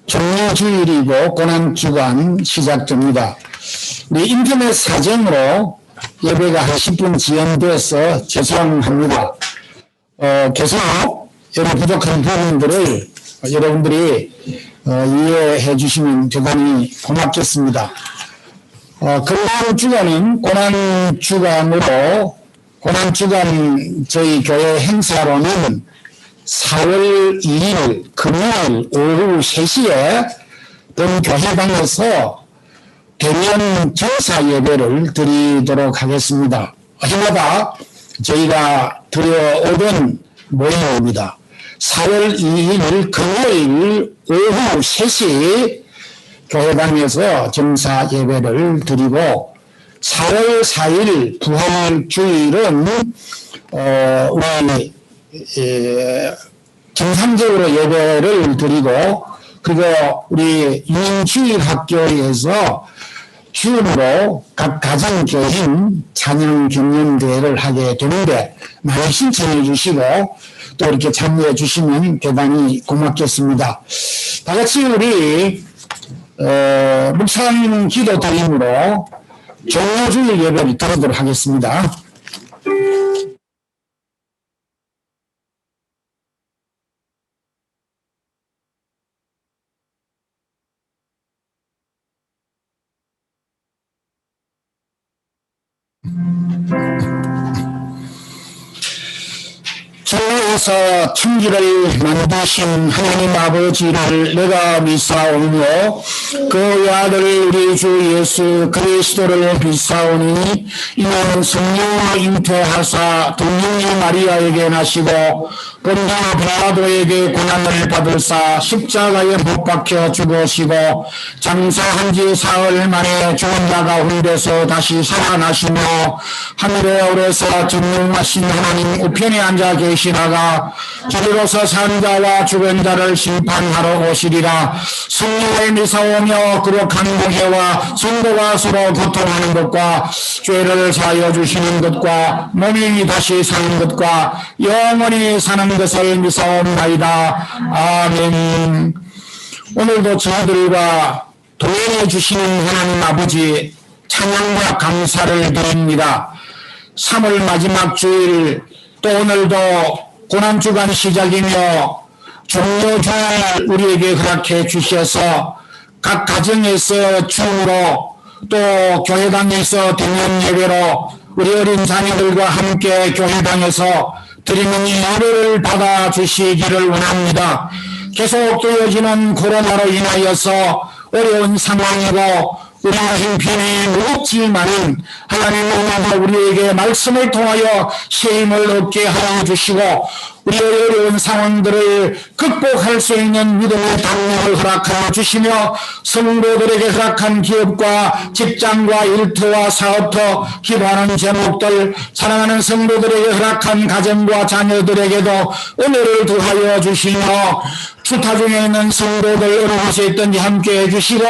종료주일이고 고난주간 시작됩니다. 우리 인터넷 사정으로 예배가 한 10분 지연돼서 죄송합니다. 계속 여러 부족한 부분들을 여러분들이 이해해 주시면 대단히 고맙겠습니다. 고난주간은 고난주간 저희 교회 행사로는 4월 2일 금요일 오후 3시에 본 교회당에서 대면 전사 예배를 드리도록 하겠습니다. 해마다 저희가 드려오던 모임입니다. 4월 2일 금요일 오후 3시 교회당에서 전사 예배를 드리고 4월 4일 부활주일은 우리 정상적으로 예배를 드리고 그리고 우리 유인주일학교에서 줌으로 각 가정교인 찬양 경연대회를 하게 되는데 많이 신청해 주시고 또 이렇게 참여해 주시면 대단히 고맙겠습니다. 다 같이 우리 묵상 기도 드림으로 종료주일 예배를 드리도록 하겠습니다. 천하에서 천지를 만드신 하나님 아버지를 내가 믿사오며 그 아들 우리 주 예수 그리스도를 믿사오니 이는 성령으로 잉태하사 동정녀 마리아에게 나시고 본디오 빌라도에게 고난을 받으사 십자가에 못 박혀 죽으시고 장사한 지 사흘 만에 죽은 자 가운데서 다시 살아나시며 하늘에 오르사 전능하신 하나님 우편에 앉아 계시다가 저리로서 산 자와 죽은 자를 심판하러 오시리라. 성령을 미사오며 거룩한 공회와 성도가 서로 고통하는 것과 죄를 사하여 주시는 것과 몸이 다시 사는 것과 영원히 사는 것을 미사옵나이다. 아멘. 오늘도 저희들과 동행해 주시는 하나님 아버지 찬양과 감사를 드립니다. 3월 마지막 주일 또 오늘도 고난주간 시작이며 종료주일 우리에게 허락해 주셔서 각 가정에서 줌으로 또 교회당에서 대면 예배로 우리 어린 자녀들과 함께 교회당에서 드리는 예배를 받아주시기를 원합니다. 계속 되어지는 코로나로 인하여서 어려운 상황이고 우리의 형편이 무겁지만은 하나님 오늘도 우리에게 말씀을 통하여 힘을 얻게 하여 주시고 우리의 어려운 상황들을 극복할 수 있는 믿음의 당력을 허락하여 주시며 성도들에게 허락한 기업과 직장과 일터와 사업터 기도하는 제목들 사랑하는 성도들에게 허락한 가정과 자녀들에게도 은혜를 더하여 주시며 추타 중에 있는 성도들 어느 곳에 있든지 함께 해주시고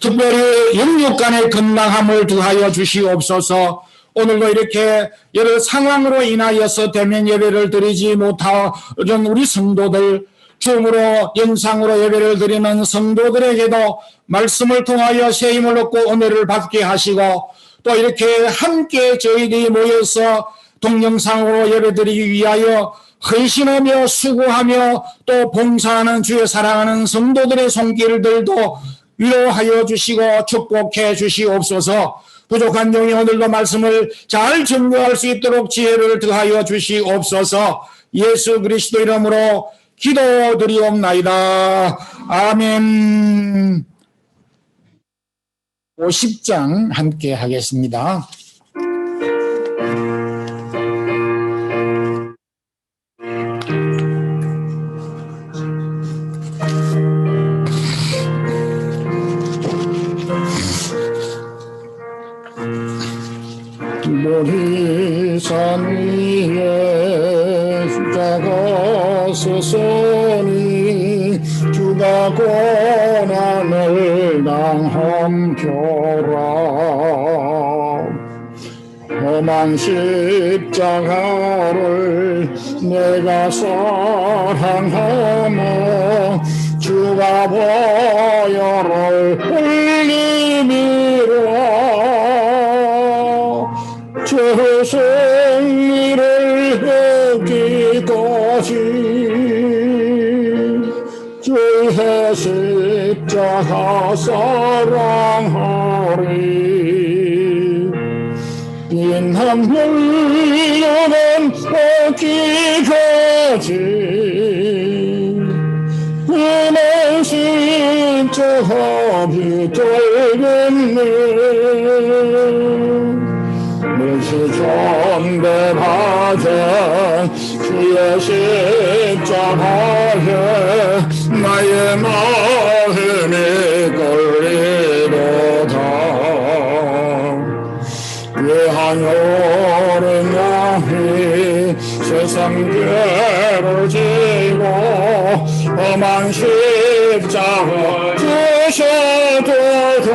특별히 영육간의 건강함을 더하여 주시옵소서. 오늘도 이렇게 여러 상황으로 인하여서 대면 예배를 드리지 못하는 우리 성도들 줌으로 영상으로 예배를 드리는 성도들에게도 말씀을 통하여 새 힘을 얻고 은혜를 받게 하시고 또 이렇게 함께 저희들이 모여서 동영상으로 예배드리기 위하여 헌신하며 수고하며 또 봉사하는 주의 사랑하는 성도들의 손길들도 위로하여 주시고 축복해 주시옵소서. 부족한 영이 오늘도 말씀을 잘 증거할 수 있도록 지혜를 더하여 주시옵소서. 예수 그리스도 이름으로 기도드리옵나이다. 아멘. 50장 함께 하겠습니다. 산 위에 주자가 서서니 주가 고난을 당함표라. 험한 십자가를 내가 사랑하며 주가 주의 십자가 사랑하리 빛난 물려는 어기까지 은혜 십자가 비틀겠네 무시 존대받은 주의 십자가에 나의 마음이 끌리도다 귀한 어린 양이 세상 죄를 지고 험한 십자가 주셔도다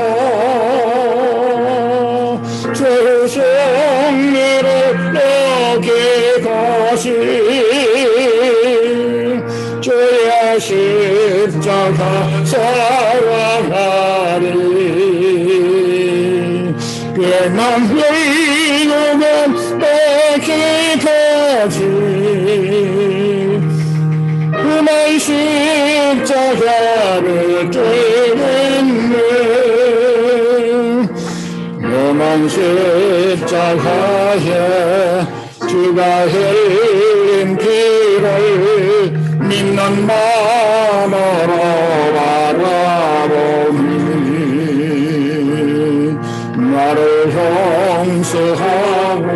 주 승리를 여기까지 주의 십자가 사랑하리 빛난 영원 여기까지 그만 십자가를 들겠네 그만 십자가에 주가 흘린 피를 믿는 마음으로 바라보니 나를 용서하고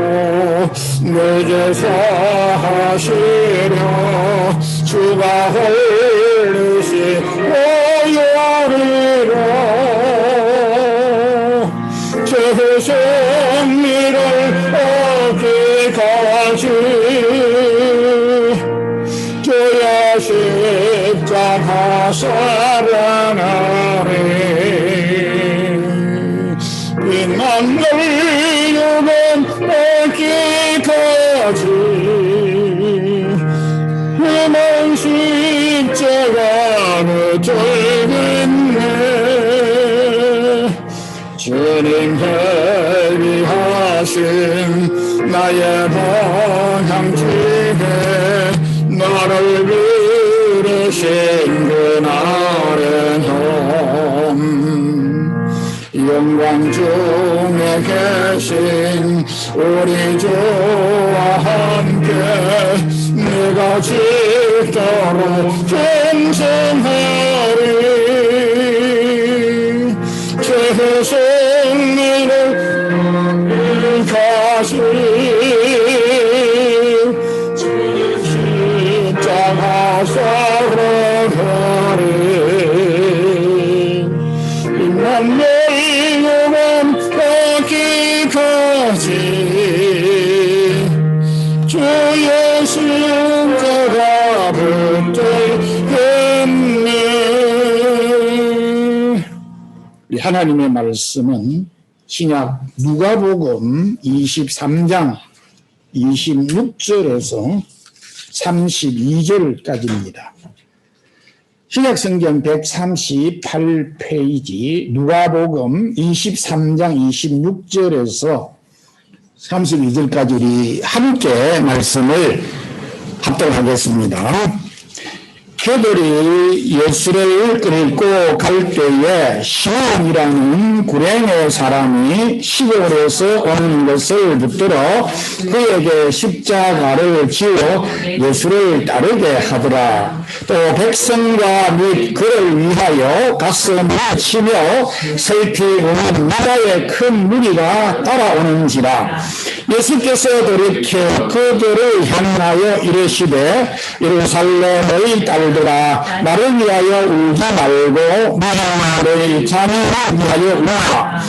내 죄 사하시려 주가 흘리신 오열이라 주 승리를 얻기까지 주의 십자가 사랑하리 빛난 영원 얻기까지 힘은 십자가를 들겠네 주님 대비하신 나의 방향지에 나를 부르신 그날의 영광 중에 계신 우리 주와 함께 내가 직도록 전생하리 제 승리를 가시 십자가 사랑하리 빛난 영원 얻기까지 주의 십자가 붙들겠네. 이 하나님의 말씀은 신약 누가복음 23장 26절에서 32절까지입니다. 신약성경 138페이지 누가복음 23장 26절에서 32절까지 우리 함께 말씀을 합독하겠습니다. 그들이 예수를 끌고 갈 때에 시몬이라는 구레네 사람이 시골에서 오는 것을 붙들어 그에게 십자가를 지어 예수를 따르게 하더라. 또 백성과 및 그를 위하여 가슴을 치며 살피우는 나라의 큰 무리가 따라오는지라. 예수께서 돌이켜 그들을 향하여 이르시되 예루살렘의 딸들아 나를 위하여 울지 말고 너희 자녀를 위하여 울라.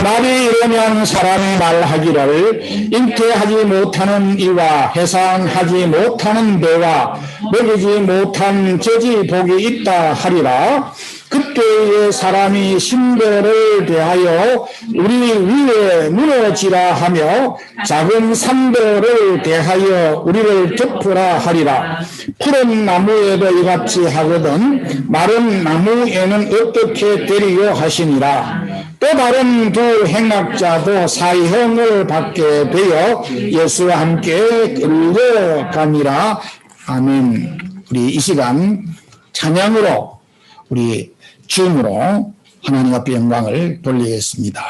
말이 이르면 사람이 말하기를 잉태하지 못하는 이와 해산하지 못하는 배와 먹이지 못한 젖이 복이 있다 하리라. 그때에 사람이 신들을 대하여 우리 위에 무너지라 하며 작은 산들을 대하여 우리를 덮으라 하리라. 푸른 나무에도 이같이 하거든 마른 나무에는 어떻게 되리요 하시니라. 또 다른 두 행악자도 사형을 받게 되어 예수와 함께 끌려가니라. 아멘. 우리 이 시간 찬양으로 우리 줌으로 하나님 앞에 영광을 돌리겠습니다.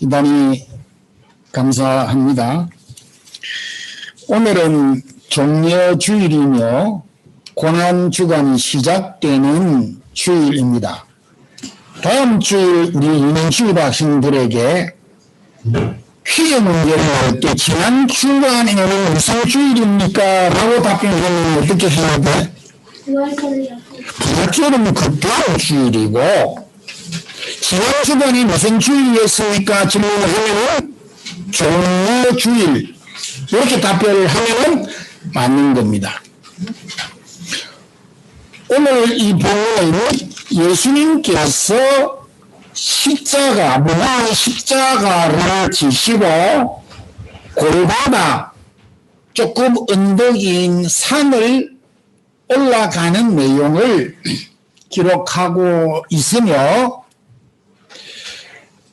대단히 감사합니다. 오늘은 종려주일이며 고난주간이 시작되는 주일입니다. 다음 주일 우리 유년주일 학생들에게 피해 문제를 할 때 지난 주간에는 무슨 주일입니까? 라고 답변하면 어떻게 해야 돼? 부활절은 그 다음 주일이고 지난 주간이 무슨 주일이었습니까? 질문을 하면은 종려주일 이렇게 답변을 하면은 맞는 겁니다. 오늘 이 본문에는 예수님께서 문화의 십자가를 지시고 골바다 조금 언덕인 산을 올라가는 내용을 기록하고 있으며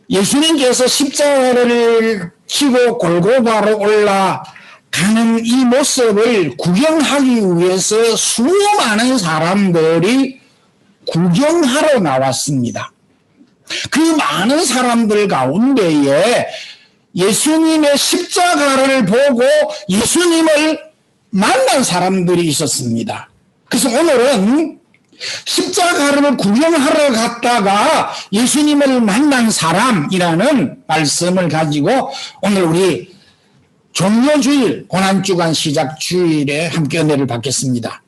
예수님께서 십자가를 지고 골고다로 올라가는 이 모습을 구경하기 위해서 수많은 사람들이 구경하러 나왔습니다. 그 많은 사람들 가운데에 예수님의 십자가를 보고 예수님을 만난 사람들이 있었습니다. 그래서 오늘은 십자가를 구경하러 갔다가 예수님을 만난 사람이라는 말씀을 가지고 오늘 우리 종료주일 고난주간 시작 주일에 함께 은혜를 받겠습니다.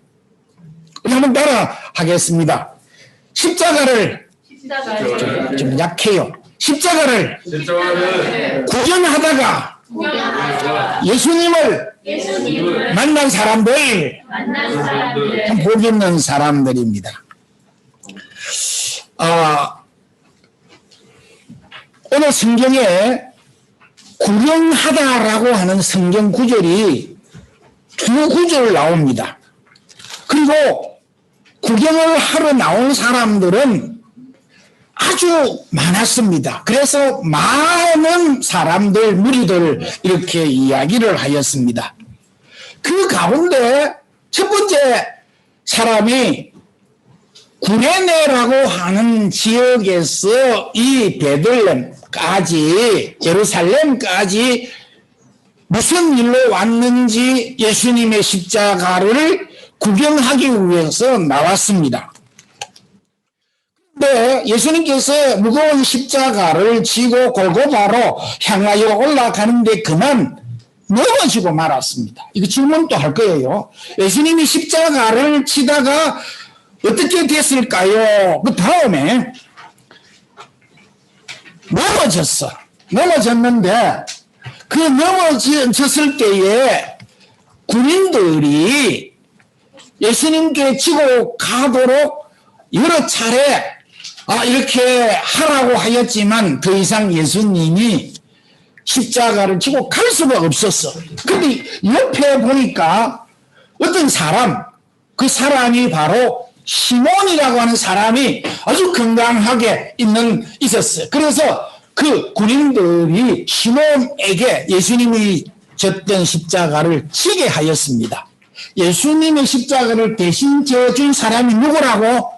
한번 따라 하겠습니다. 십자가를 좀 약해요. 십자가를 구경하다가 예수님을 만난 사람들, 참 복 있는 사람들입니다. 오늘 성경에 구경하다라고 하는 성경 구절이 두 구절 나옵니다. 그리고 구경을 하러 나온 사람들은 아주 많았습니다. 그래서 많은 사람들, 무리들 이렇게 이야기를 하였습니다. 그 가운데 첫 번째 사람이 구레네라고 하는 지역에서 이 베들레헴까지 예루살렘까지 무슨 일로 왔는지 예수님의 십자가를 구경하기 위해서 나왔습니다. 그런데 예수님께서 무거운 십자가를 지고 골고다로 향하여 올라가는데 그만 넘어지고 말았습니다. 이거 질문도 할 거예요. 예수님이 십자가를 치다가 어떻게 됐을까요? 그 다음에 넘어졌는데 그 넘어졌을 때에 군인들이 예수님께 지고 가도록 여러 차례 이렇게 하라고 하였지만 더 이상 예수님이 십자가를 지고 갈 수가 없었어. 근데 옆에 보니까 어떤 사람, 그 사람이 바로 시몬이라고 하는 사람이 아주 건강하게 있었어요. 그래서 그 군인들이 시몬에게 예수님이 졌던 십자가를 지게 하였습니다. 예수님의 십자가를 대신 져준 사람이 누구라고?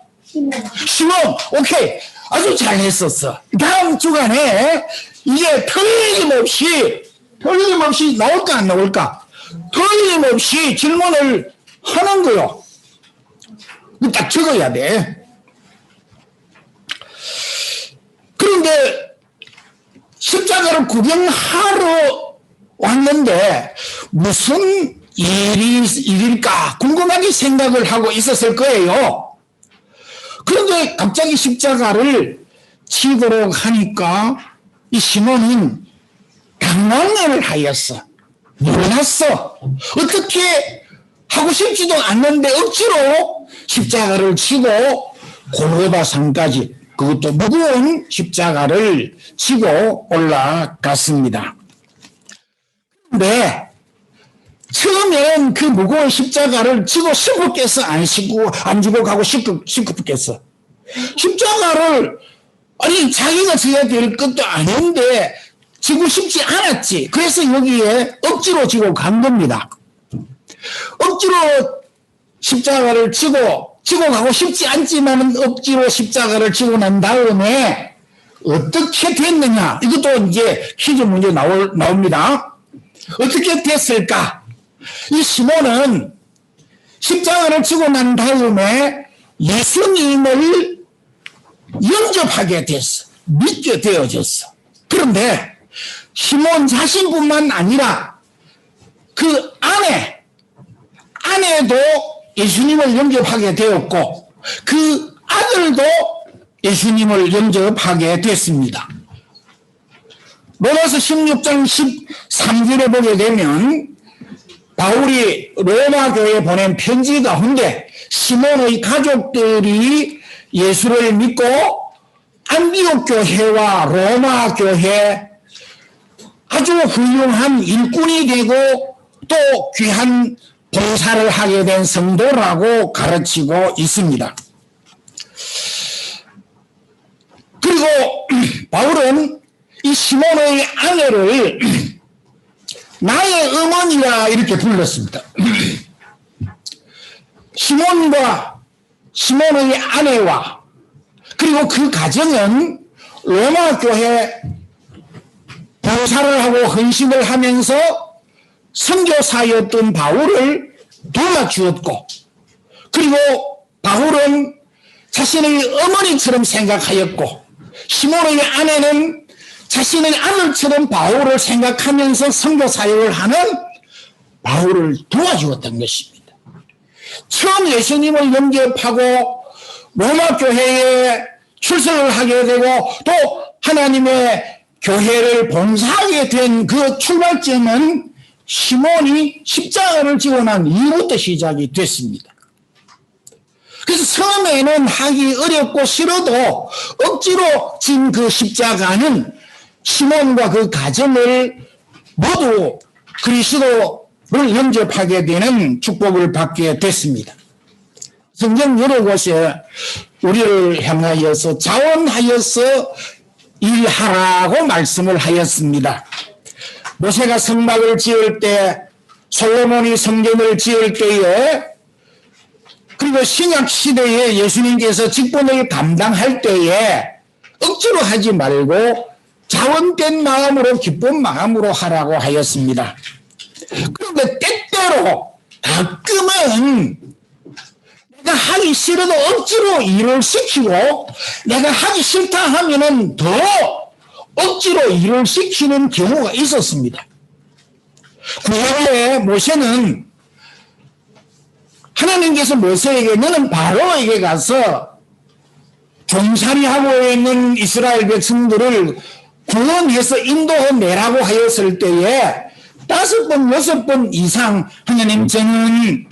시몬. 오케이. 아주 잘했었어. 다음 주간에 이게 틀림없이 나올까 안 나올까? 틀림없이 질문을 하는 거요. 딱 적어야 돼. 그런데 십자가를 구경하러 왔는데 무슨 일일까 궁금하게 생각을 하고 있었을 거예요. 그런데 갑자기 십자가를 치도록 하니까 이 시몬은 당황을 하였어. 몰랐어. 어떻게 하고 싶지도 않는데 억지로 십자가를 치고 골고다 산까지, 그것도 무거운 십자가를 치고 올라갔습니다. 그런데 처음엔 그 무거운 십자가를 지고 싶었겠어? 안 지고 가고 싶었겠어? 십자가를 자기가 져야 될 것도 아닌데 지고 싶지 않았지. 그래서 여기에 억지로 지고 간 겁니다. 억지로 십자가를 지고 가고 싶지 않지만 억지로 십자가를 지고 난 다음에 어떻게 됐느냐, 이것도 이제 퀴즈 문제 나옵니다. 어떻게 됐을까? 이 시몬은 십자가를 지고 난 다음에 예수님을 영접하게 됐어. 믿게 되어졌어. 그런데 시몬 자신뿐만 아니라 그 아내도 예수님을 영접하게 되었고 그 아들도 예수님을 영접하게 됐습니다. 로마서 16장 13절에 보게 되면 바울이 로마 교회에 보낸 편지 가운데 시몬의 가족들이 예수를 믿고 안디옥 교회와 로마 교회 아주 훌륭한 일꾼이 되고 또 귀한 봉사를 하게 된 성도라고 가르치고 있습니다. 그리고 바울은 이 시몬의 아내를 나의 어머니라 이렇게 불렀습니다. 시몬의 아내와 그리고 그 가정은 로마 교회 봉사를 하고 헌신을 하면서 선교사였던 바울을 도와주었고, 그리고 바울은 자신의 어머니처럼 생각하였고, 시몬의 아내는 자신의 아들처럼 바울을 생각하면서 선교 사역을 하는 바울을 도와주었던 것입니다. 처음 예수님을 영접하고 로마 교회에 출석을 하게 되고 또 하나님의 교회를 봉사하게 된 그 출발점은 시몬이 십자가를 지고 난 이후부터 시작이 됐습니다. 그래서 처음에는 하기 어렵고 싫어도 억지로 진 그 십자가는 시몬과 그 가정을 모두 그리스도를 영접하게 되는 축복을 받게 됐습니다. 성경 여러 곳에 우리를 향하여서 자원하여서 일하라고 말씀을 하였습니다. 모세가 성막을 지을 때, 솔로몬이 성전을 지을 때에, 그리고 신약 시대에 예수님께서 직분을 감당할 때에 억지로 하지 말고 자원된 마음으로 기쁜 마음으로 하라고 하였습니다. 그런데 때때로 가끔은 내가 하기 싫어도 억지로 일을 시키고 내가 하기 싫다 하면은 더 억지로 일을 시키는 경우가 있었습니다. 구약에 모세는 하나님께서 모세에게 너는 바로에게 가서 종살이하고 있는 이스라엘 백성들을 구원해서 인도해내라고 하였을 때에 5번, 6번 이상 하나님 저는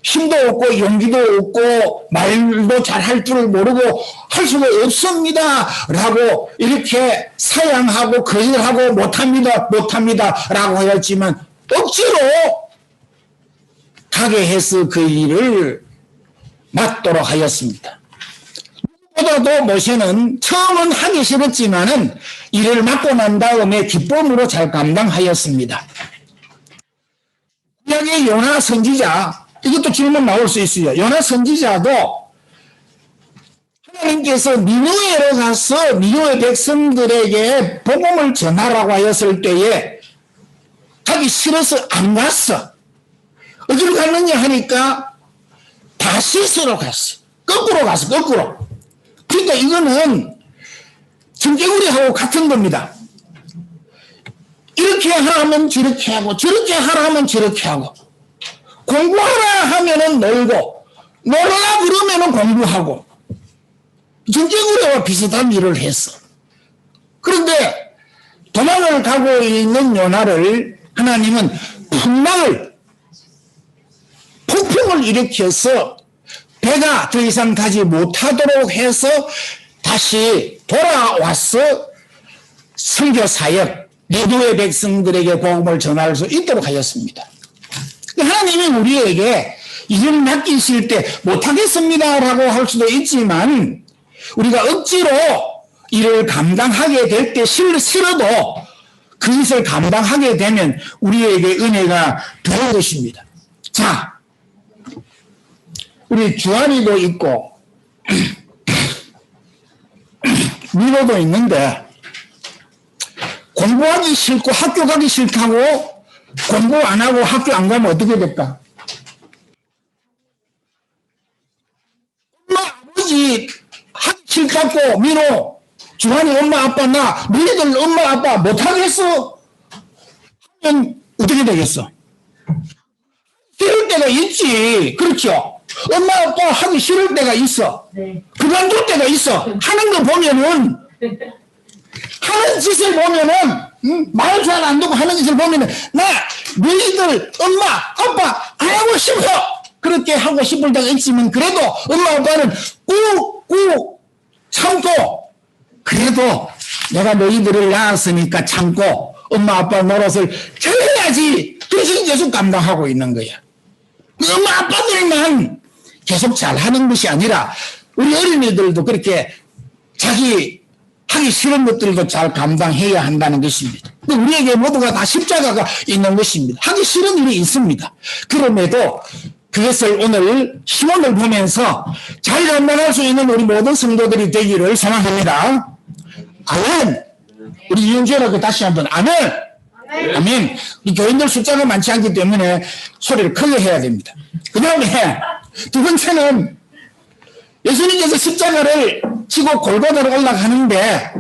힘도 없고 용기도 없고 말도 잘할 줄 모르고 할 수가 없습니다 라고 이렇게 사양하고 거절하고 못합니다 라고 하였지만 억지로 가게 해서 그 일을 맡도록 하였습니다. 보다도 모세는 처음은 하기 싫었지만은 일을 맡고 난 다음에 기쁨으로 잘 감당하였습니다. 구약의 요나 선지자, 이것도 질문 나올 수 있어요. 요나 선지자도 하나님께서 니느웨로 가서 니느웨 백성들에게 복음을 전하라고 하였을 때에 가기 싫어서 안 갔어. 어디로 갔느냐 하니까 다시스로 갔어. 거꾸로 갔어. 거꾸로. 그러니까 이거는 정개구리하고 같은 겁니다. 이렇게 하라면 저렇게 하고 저렇게 하라면 저렇게 하고 공부하라 하면은 놀고 놀라 그러면은 공부하고 정개구리와 비슷한 일을 했어. 그런데 도망을 가고 있는 요나를 하나님은 폭풍을 일으켜서 배가 더 이상 가지 못하도록 해서 다시 돌아와서 선교 사역, 니느웨 백성들에게 복음을 전할 수 있도록 하였습니다. 하나님이 우리에게 일을 맡기실 때 못하겠습니다 라고 할 수도 있지만 우리가 억지로 일을 감당하게 될 때 싫어도 그 일을 감당하게 되면 우리에게 은혜가 되는 것입니다. 자, 우리 주한이도 있고 민호도 있는데 공부하기 싫고 학교 가기 싫다고 공부 안 하고 학교 안 가면 어떻게 될까? 엄마 아버지 하기 싫다고 민호 주한이 엄마 아빠 나 너희들 엄마 아빠 못하겠어 하면 어떻게 되겠어? 싫을 때가 있지. 그렇죠? 엄마 아빠 하기 싫을 때가 있어. 네. 그만둘 때가 있어. 하는 거 보면은 하는 짓을 보면은 말 잘 안 듣고 하는 짓을 보면은 나 너희들 엄마 아빠 안 하고 싶어 그렇게 하고 싶을 때가 있지만 그래도 엄마 아빠는 꾹꾹 참고 그래도 내가 너희들을 낳았으니까 참고 엄마 아빠 노릇을 잘해야지. 그래서 계속 감당하고 있는 거야. 엄마 아빠들만 계속 잘하는 것이 아니라 우리 어린이들도 그렇게 자기 하기 싫은 것들도 잘 감당해야 한다는 것입니다. 우리에게 모두가 다 십자가가 있는 것입니다. 하기 싫은 일이 있습니다. 그럼에도 그것을 오늘 시몬을 보면서 잘 감당할 수 있는 우리 모든 성도들이 되기를 소망합니다. 아멘. 우리 이은주라고 다시 한번 아멘. 아멘. 이 교인들 숫자가 많지 않기 때문에 소리를 크게 해야 됩니다. 그 다음에 두 번째는 예수님께서 십자가를 지고 골고다로 올라가는데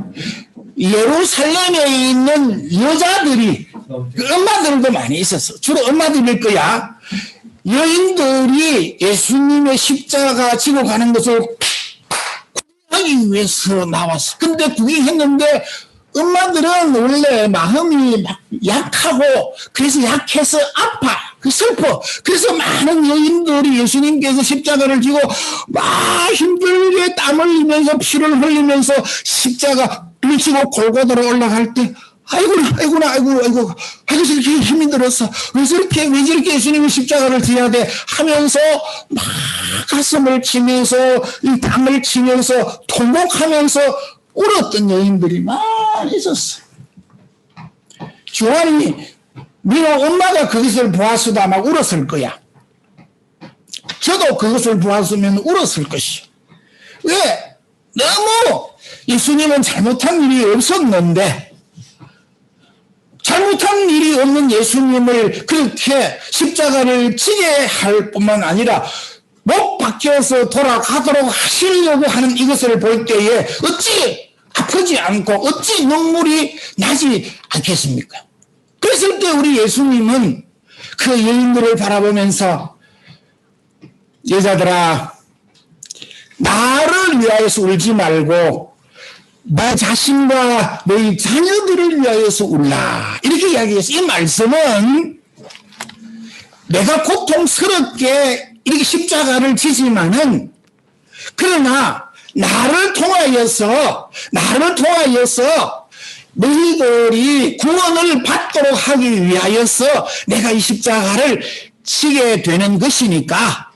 예루살렘에 있는 여자들이, 그 엄마들도 많이 있었어. 주로 엄마들일 거야. 여인들이 예수님의 십자가 지고 가는 것을 구경하기 위해서 나왔어. 근데 구경했는데 엄마들은 원래 마음이 막 약하고, 그래서 약해서 아파, 슬퍼. 그래서 많은 여인들이 예수님께서 십자가를 지고 막 힘들게 땀 흘리면서 피를 흘리면서 십자가를 지고 골고다로 올라갈 때, 아이고, 저렇게 힘이 들었어. 왜 저렇게 예수님이 십자가를 지어야 돼? 하면서 막 가슴을 치면서, 이 땀을 치면서, 통곡하면서 울었던 여인들이 많이 있었어. 요한이, 민호 엄마가 그것을 보았으다 막 울었을 거야. 저도 그것을 보았으면 울었을 것이요. 왜? 너무 예수님은 잘못한 일이 없었는데, 잘못한 일이 없는 예수님을 그렇게 십자가를 지게 할 뿐만 아니라 못 박혀서 돌아가도록 하시려고 하는 이것을 볼 때에 어찌 아프지 않고 어찌 눈물이 나지 않겠습니까? 그랬을 때 우리 예수님은 그 여인들을 바라보면서, 여자들아, 나를 위하여서 울지 말고 너 자신과 너희 자녀들을 위하여서 울라, 이렇게 이야기했어요. 이 말씀은 내가 고통스럽게 이렇게 십자가를 지지만은, 그러나 나를 통하여서 너희들이 구원을 받도록 하기 위하여서 내가 이 십자가를 지게 되는 것이니까,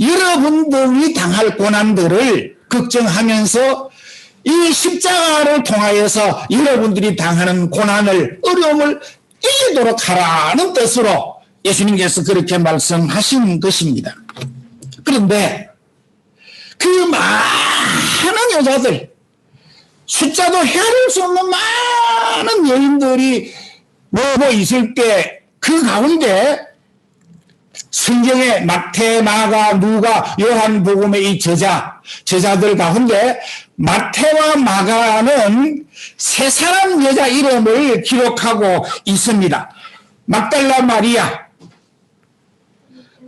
여러분들이 당할 고난들을 걱정하면서 이 십자가를 통하여서 여러분들이 당하는 고난을, 어려움을 이기도록 하라는 뜻으로 예수님께서 그렇게 말씀하신 것입니다. 그런데 그 많은 여자들, 숫자도 헤아릴 수 없는 많은 여인들이 모여 있을 때, 그 가운데 성경의 마태, 마가, 누가, 요한복음의 이 저자들 가운데 마태와 마가는 세 사람 여자 이름을 기록하고 있습니다. 막달라 마리아,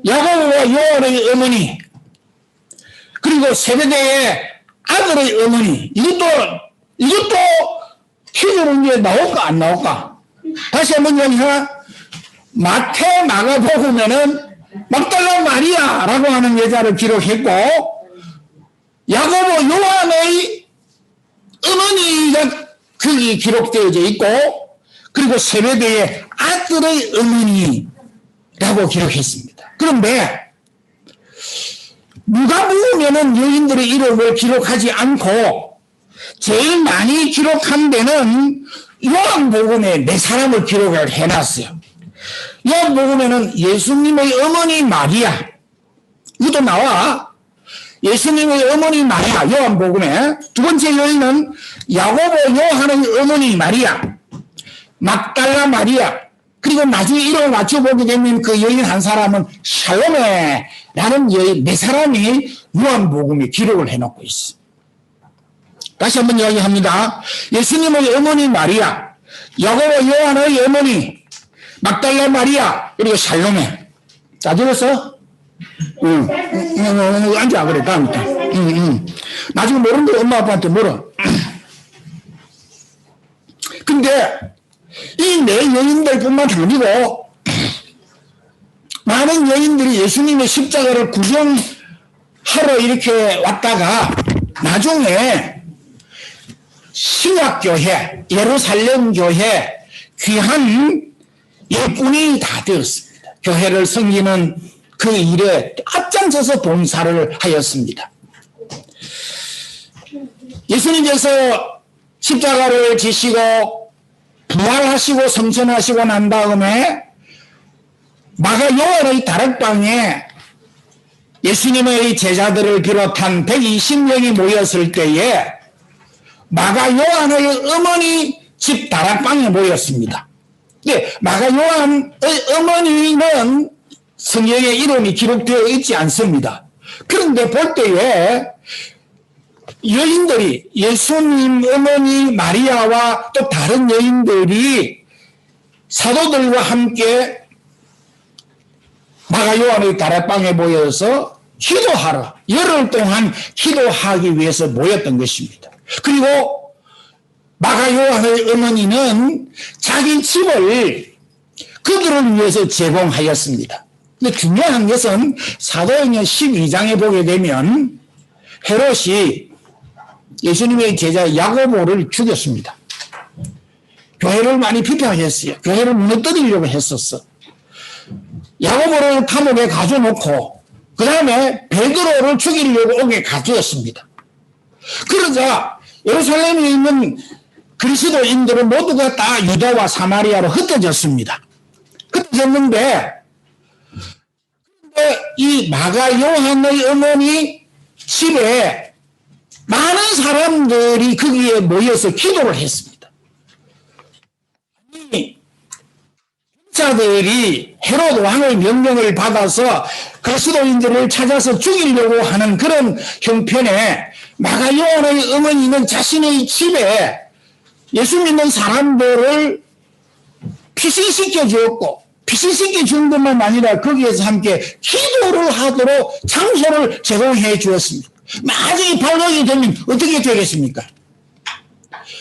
야고보와 요한의 어머니, 그리고 세베대의 아들의 어머니. 이것도 퀴즈로 이제 나올까 안 나올까? 다시 한번 이야기하나? 마태, 마가복음에는 막달라 마리아라고 하는 여자를 기록했고, 야고보, 요한의 어머니가 거기 기록되어져 있고, 그리고 세베대의 아들의 어머니라고 기록했습니다. 그런데 누가복음에는 여인들의 이름을 기록하지 않고 제일 많이 기록한 데는 요한복음에 네 사람을 기록을 해놨어요. 요한복음에는 예수님의 어머니 마리아, 이것도 나와. 예수님의 어머니 마리아, 요한복음에. 두 번째 여인은 야고보, 요한의 어머니 마리아, 막달라 마리아. 그리고 나중에 이름을 맞춰보게 되면 그 여인 한 사람은 샬로메라는 여인, 네 사람이 요한복음에 기록을 해놓고 있어. 다시 한번 이야기합니다. 예수님의 어머니 마리아, 야고보, 요한의 어머니 막달라 마리아, 그리고 샬로메. 다 들었어? 앉아, 그래, 다음부터. 나중에 모르는데 엄마 아빠한테 물어. 근데 이 네 여인들 뿐만 아니고 많은 여인들이 예수님의 십자가를 구경하러 이렇게 왔다가 나중에 신약교회, 예루살렘 교회 귀한 예꾼이 다 되었습니다. 교회를 섬기는 그 일에 앞장서서 봉사를 하였습니다. 예수님께서 십자가를 지시고 부활하시고 성천하시고 난 다음에 마가 요한의 다락방에 예수님의 제자들을 비롯한 120명이 모였을 때에 마가 요한의 어머니 집 다락방에 모였습니다. 네, 마가 요한의 어머니는 성경에 이름이 기록되어 있지 않습니다. 그런데 볼 때에 여인들이 예수님 어머니 마리아와 또 다른 여인들이 사도들과 함께 마가 요한의 다락방에 모여서 기도하러 열흘 동안 기도하기 위해서 모였던 것입니다. 그리고 마가 요한의 어머니는 자기 집을 그들을 위해서 제공하였습니다. 근데 중요한 것은 사도행전 12장에 보게 되면 헤롯이 예수님의 제자 야고보를 죽였습니다. 교회를 많이 비판했어요. 교회를 무너뜨리려고 했었어. 야고보를 감옥에 가져놓고 그 다음에 베드로를 죽이려고 옥에 가두었습니다. 그러자 예루살렘에 있는 그리스도인들은 모두가 다 유다와 사마리아로 흩어졌습니다. 흩어졌는데 이 마가 요한의 어머니 집에 많은 사람들이 거기에 모여서 기도를 했습니다. 자들이 헤롯 왕의 명령을 받아서 그리스도인들을 찾아서 죽이려고 하는 그런 형편에 마가 요한의 어머니는 자신의 집에 예수 믿는 사람들을 피신시켜 주었고, 피신시켜 준 것만 아니라 거기에서 함께 기도를 하도록 장소를 제공해 주었습니다. 만약에 발각이 되면 어떻게 되겠습니까?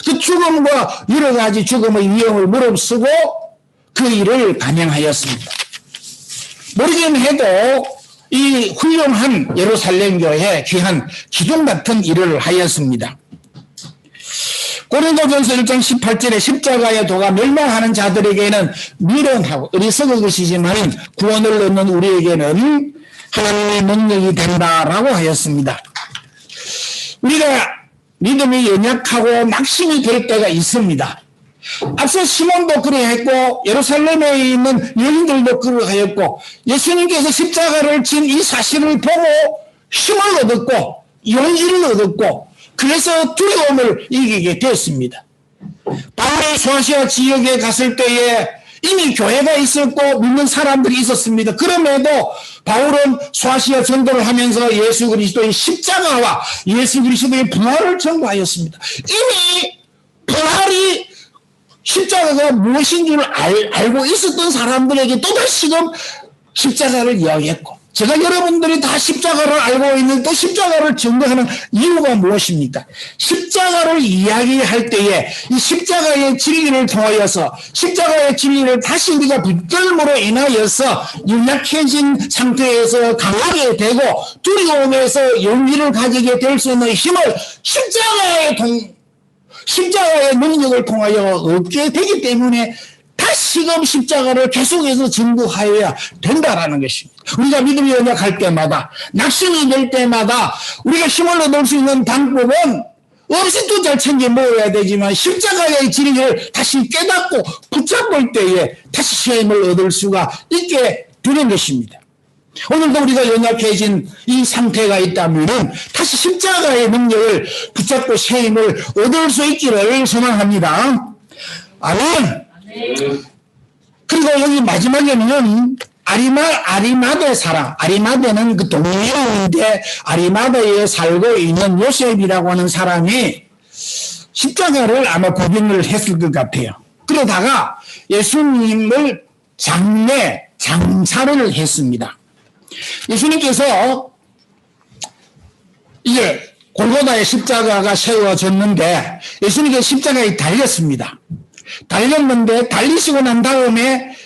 그 죽음과 여러 가지 죽음의 위험을 무릅쓰고 그 일을 감행하였습니다. 모르긴 해도 이 훌륭한 예루살렘 교회 귀한 기둥 같은 일을 하였습니다. 고린도전서 1장 18절에 십자가의 도가 멸망하는 자들에게는 미련하고 어리석은 것이지만 구원을 얻는 우리에게는 하나님의 능력이 된다라고 하였습니다. 우리가 믿음이 연약하고 낙심이 될 때가 있습니다. 앞서 시몬도 그러했고 예루살렘에 있는 여인들도 그러하였고 예수님께서 십자가를 진 이 사실을 보고 힘을 얻었고 용기를 얻었고 그래서 두려움을 이기게 되었습니다. 바울이 소아시아 지역에 갔을 때에 이미 교회가 있었고 믿는 사람들이 있었습니다. 그럼에도 바울은 소아시아 전도를 하면서 예수 그리스도의 십자가와 예수 그리스도의 부활을 전파하였습니다. 이미 부활이 십자가가 무엇인 줄 알고 있었던 사람들에게 또다시금 십자가를 이야기했고, 제가 여러분들이 다 십자가를 알고 있는 또 십자가를 증거하는 이유가 무엇입니까? 십자가를 이야기할 때에 이 십자가의 진리를 통하여서 십자가의 진리를 다시 우리가 붙들므로 인하여서 연약해진 상태에서 강하게 되고 두려움에서 용기를 가지게 될 수 있는 힘을 십자가의 능력을 통하여 얻게 되기 때문에 다시금 십자가를 계속해서 증거하여야 된다라는 것입니다. 우리가 믿음이 연약할 때마다 낙심이 될 때마다 우리가 힘을 얻을 수 있는 방법은 음식도 잘 챙겨 먹어야 되지만 십자가의 진리를 다시 깨닫고 붙잡을 때에 다시 힘을 얻을 수가 있게 되는 것입니다. 오늘도 우리가 연약해진 이 상태가 있다면 다시 십자가의 능력을 붙잡고 새 힘을 얻을 수 있기를 소망합니다. 아멘. 그리고 여기 마지막에는 아리마대 사람, 아리마대는 그 동료인데 아리마대에 살고 있는 요셉이라고 하는 사람이 십자가를 아마 구경을 했을 것 같아요. 그러다가 예수님을 장사를 했습니다. 예수님께서 이제 골고다의 십자가가 세워졌는데 예수님께서 십자가에 달렸습니다. 달렸는데 달리시고 난 다음에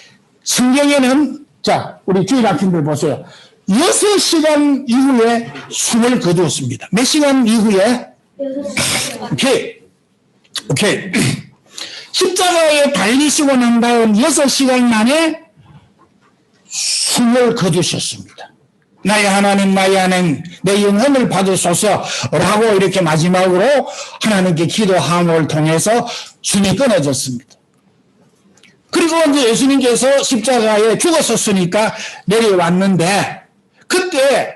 성경에는 자 우리 주일 학생들 보세요. 6시간 이후에 숨을 거두었습니다. 몇 시간 이후에? 6시간. 오케이. 십자가에 달리시고 난 다음 6시간 만에 숨을 거두셨습니다. 나의 하나님 내 영혼을 받으소서라고 이렇게 마지막으로 하나님께 기도함을 통해서 숨이 끊어졌습니다. 그리고 이제 예수님께서 십자가에 죽었었으니까 내려왔는데 그때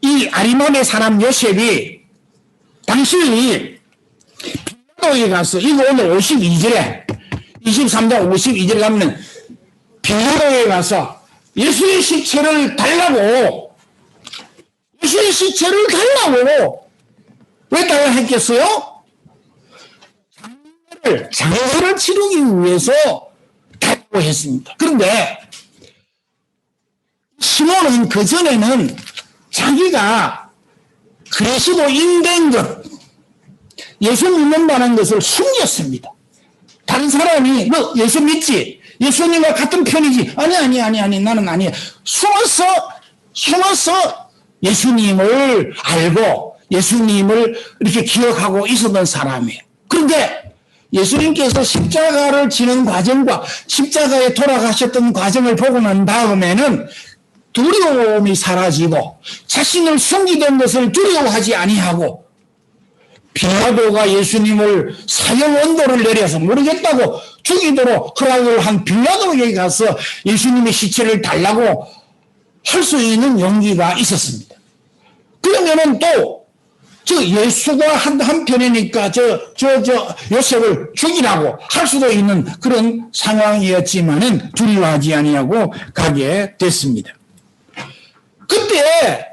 이 아리마대 사람 요셉이 당시 빌라도에 가서 이거 오늘 52절에 23장 52절에 가면 빌라도에 가서 예수의 시체를 달라고 왜 달라 했겠어요? 장례를 치르기 위해서 달라고 했습니다. 그런데 시몬은 그전에는 자기가 그리스도인 것, 예수 믿는다는 것을 숨겼습니다. 다른 사람이 너 예수 믿지? 예수님과 같은 편이지? 아니 나는 아니야. 숨어서 예수님을 알고 예수님을 이렇게 기억하고 있었던 사람이에요. 그런데 예수님께서 십자가를 지는 과정과 십자가에 돌아가셨던 과정을 보고 난 다음에는 두려움이 사라지고 자신을 숨기던 것을 두려워하지 아니하고 빌라도가 예수님을 사형 언도를 내려서 모르겠다고 죽이도록 허락을 한 빌라도에게 가서 예수님의 시체를 달라고 할 수 있는 용기가 있었습니다. 그러면은 또 저 예수가 한편이니까 저 요셉을 죽이라고 할 수도 있는 그런 상황이었지만은 두려워하지 아니하고 가게 됐습니다. 그때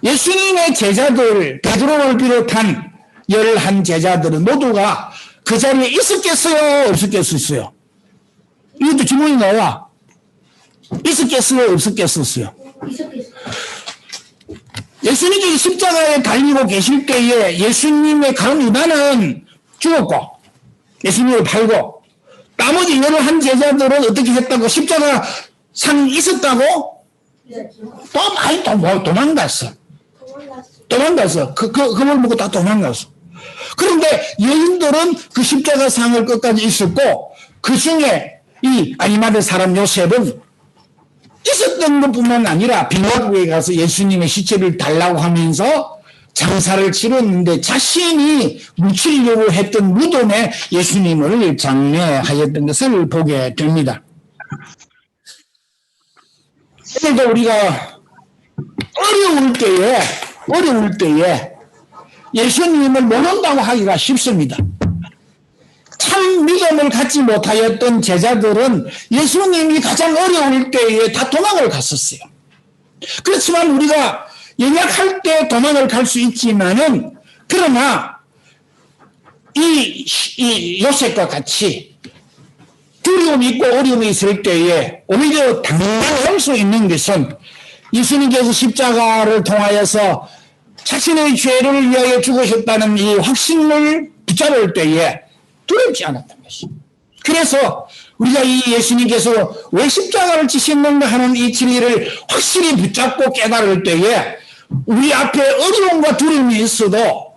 예수님의 제자들 베드로를 비롯한 11 제자들은 모두가 그 자리에 있었겠어요? 없었겠어요? 이것도 질문이 나와. 있었겠어요? 없었겠어요? 예수님이 십자가에 달리고 계실 때에 예수님의 가론 유다는 죽었고 예수님을 팔고 나머지 11 제자들은 어떻게 했다고? 십자가 상이 있었다고? 또 많이 도망갔어. 그걸 보고 다 도망갔어. 그런데 여인들은 그 십자가 상을 끝까지 있었고 그 중에 이 아리마대 사람 요셉은 있었던 것뿐만 아니라 빌라도에 가서 예수님의 시체를 달라고 하면서 장사를 치렀는데 자신이 묻히려고 했던 무덤에 예수님을 장례하였던 것을 보게 됩니다. 그래서 우리가 어려울 때에 예수님을 모른다고 하기가 쉽습니다. 참 믿음을 갖지 못하였던 제자들은 예수님이 가장 어려울 때에 다 도망을 갔었어요. 그렇지만 우리가 연약할 때 도망을 갈 수 있지만은 그러나 이 요셉과 같이 두려움이 있고 어려움이 있을 때에 오히려 당당할 수 있는 것은 예수님께서 십자가를 통하여서 자신의 죄를 위하여 죽으셨다는 이 확신을 붙잡을 때에 두렵지 않았던 것입니다. 그래서 우리가 이 예수님께서 왜 십자가를 지셨는가 하는 이 진리를 확실히 붙잡고 깨달을 때에 우리 앞에 어려움과 두려움이 있어도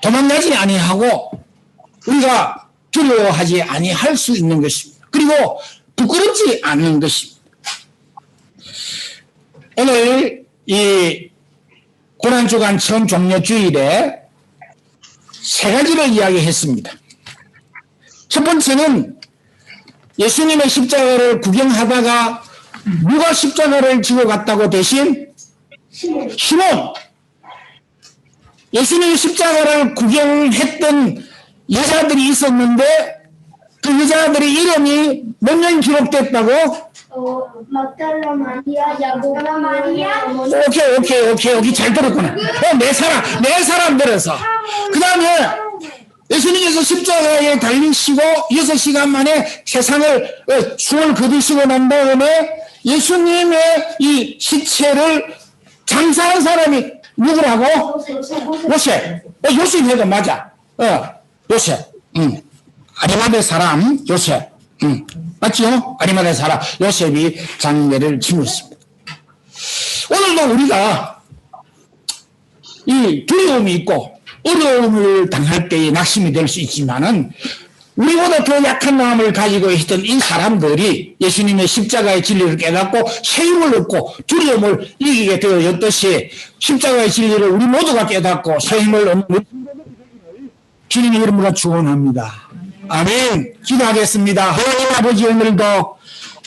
도망가지 아니하고 우리가 두려워하지 아니할 수 있는 것입니다. 그리고 부끄럽지 않는 것입니다. 오늘 이 고난주간 처음 종료주일에 3가지를 이야기했습니다. 첫 번째는 예수님의 십자가를 구경하다가 누가 십자가를 지고 갔다고 대신? 시몬. 예수님의 십자가를 구경했던 여자들이 있었는데 그 여자들의 이름이 몇 명 기록됐다고? 막달라 마리아, 야고보라 마리아. 오케이. 잘 들었구나. 네 사람 들어서. 그 다음에 예수님께서 십자가에 달리시고 6시간 만에 세상을 숨을 거두시고 난 다음에 예수님의 이 시체를 장사한 사람이 누구라고? 요셉. 요셉해도 맞아. 요셉. 아리마대 사람 요셉. 맞죠? 아리마대 사람 요셉이 장례를 치렀습니다. 오늘도 우리가 이 두려움이 있고 어려움을 당할 때에 낙심이 될 수 있지만은 우리보다 더 약한 마음을 가지고 있던 이 사람들이 예수님의 십자가의 진리를 깨닫고 새 힘을 얻고 두려움을 이기게 되었듯이 십자가의 진리를 우리 모두가 깨닫고 새 힘을 얻는 주님의 이름으로 축원합니다. 아멘. 기도하겠습니다. 하나님 아버지, 오늘도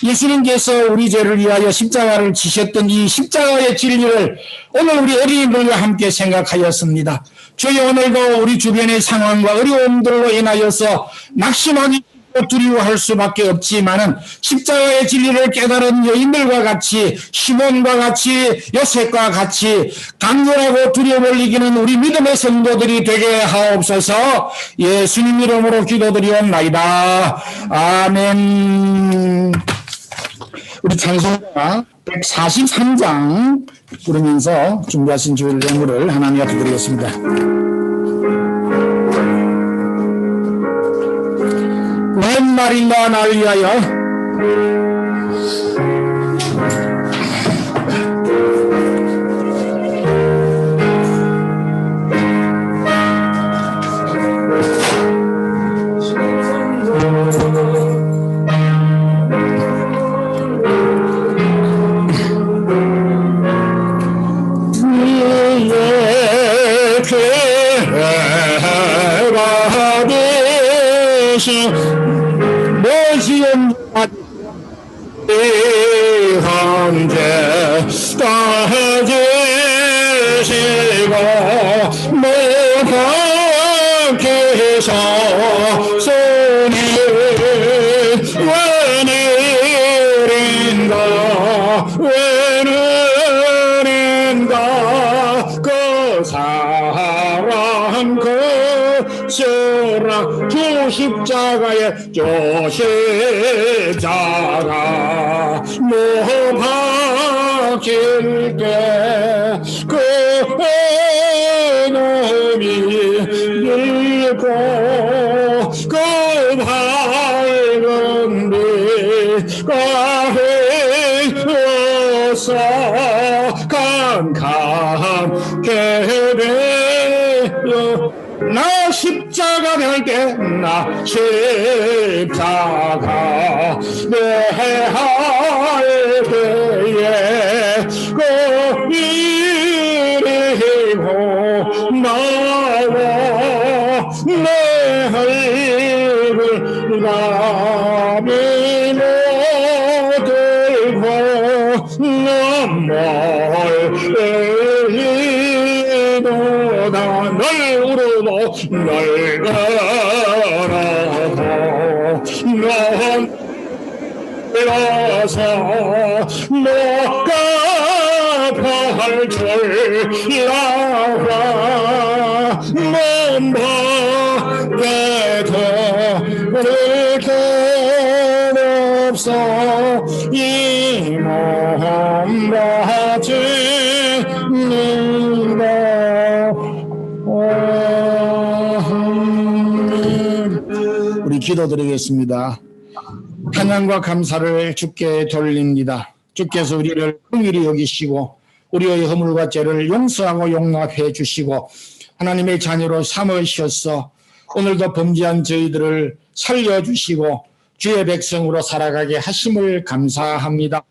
예수님께서 우리 죄를 위하여 십자가를 지셨던 이 십자가의 진리를 오늘 우리 어린이들과 함께 생각하였습니다. 주여, 오늘도 우리 주변의 상황과 어려움들로 인하여서 낙심하기 두려워할 수밖에 없지만은 십자가의 진리를 깨달은 여인들과 같이 시몬과 같이 요셉과 같이 강렬하고 두려움을 이기는 우리 믿음의 성도들이 되게 하옵소서. 예수님 이름으로 기도드리옵나이다. 아멘. 우리 찬송가 143장 부르면서 준비하신 주일 예물을 하나님 앞에 드리겠습니다. 웬 말인가 날 위하여 현재 따지시고 모함께서 손이 왜느린가 그 사랑 그 쓰라 주 십자가의 주 십자가 못 박힐 때 그 놈이 밀고 그 밝은 빛과 흘러서 깜깜게 되어 나 십자가 될 때 나 십자가 내할 때에 그 이리고 나와 내 얼굴 나비로 들고 눈물 흘리도다 널 우르고 널 걸어도 넌 일어서 못 갚아할 줄 알아 몸 밖에도 그렇게 없어 이 몸 바치는다. 우리 기도드리겠습니다. 찬양과 감사를 주께 돌립니다. 주께서 우리를 긍휼히 여기시고 우리의 허물과 죄를 용서하고 용납해 주시고 하나님의 자녀로 삼으셔서 오늘도 범죄한 저희들을 살려주시고 주의 백성으로 살아가게 하심을 감사합니다.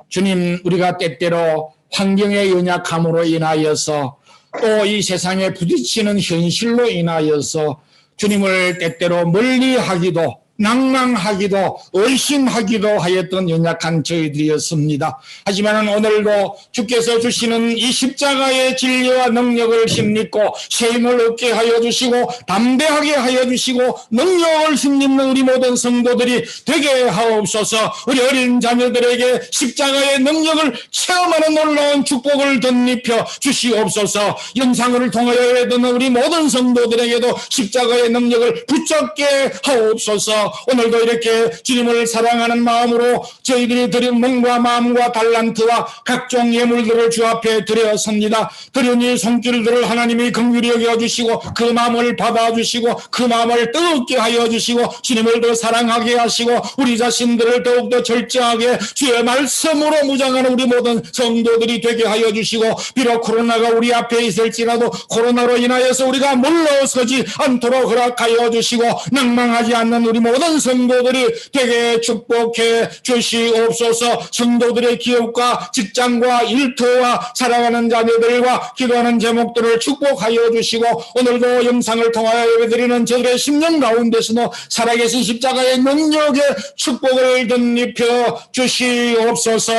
주님, 우리가 때때로 환경의 연약함으로 인하여서 또 이 세상에 부딪히는 현실로 인하여서 주님을 때때로 멀리하기도 낭망하기도 의심하기도 하였던 연약한 저희들이었습니다. 하지만 오늘도 주께서 주시는 이 십자가의 진리와 능력을 힘입고 새 힘을 얻게 하여 주시고 담대하게 하여 주시고 능력을 힘입는 우리 모든 성도들이 되게 하옵소서. 우리 어린 자녀들에게 십자가의 능력을 체험하는 놀라운 축복을 덧입혀 주시옵소서. 영상을 통하여 듣는 우리 모든 성도들에게도 십자가의 능력을 붙잡게 하옵소서. 오늘도 이렇게 주님을 사랑하는 마음으로 저희들이 드린 몸과 마음과 달란트와 각종 예물들을 주 앞에 드렸습니다. 드린 이 손길들을 하나님이 긍휼히 여겨주시고 그 마음을 받아주시고 그 마음을 뜨겁게 하여 주시고 주님을 더 사랑하게 하시고 우리 자신들을 더욱더 절제하게 주의 말씀으로 무장하는 우리 모든 성도들이 되게 하여 주시고 비록 코로나가 우리 앞에 있을지라도 코로나로 인하여서 우리가 물러서지 않도록 허락하여 주시고 낭망하지 않는 우리 모든 성도들이 되게 축복해 주시옵소서. 성도들의 기업과 직장과 일터와 살아가는 자녀들과 기도하는 제목들을 축복하여 주시고 오늘도 영상을 통하여 예배드리는 저들의 심령 가운데서도 살아계신 십자가의 능력의 축복을 덧입혀 주시옵소서.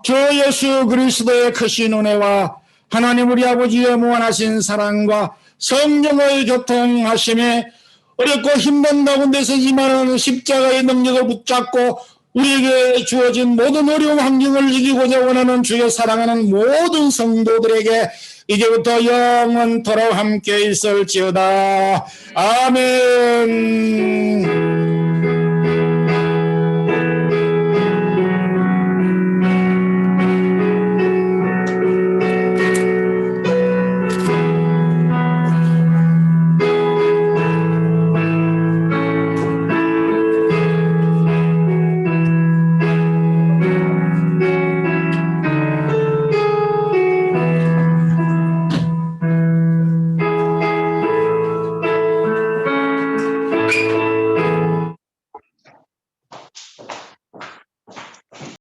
주 예수 그리스도의 크신 은혜와 하나님 우리 아버지의 무한하신 사랑과 성령의 교통하심에 어렵고 힘든 가운데서 임하는 십자가의 능력을 붙잡고 우리에게 주어진 모든 어려운 환경을 이기고자 원하는 주의 사랑하는 모든 성도들에게 이제부터 영원토록 함께 있을지어다. 아멘.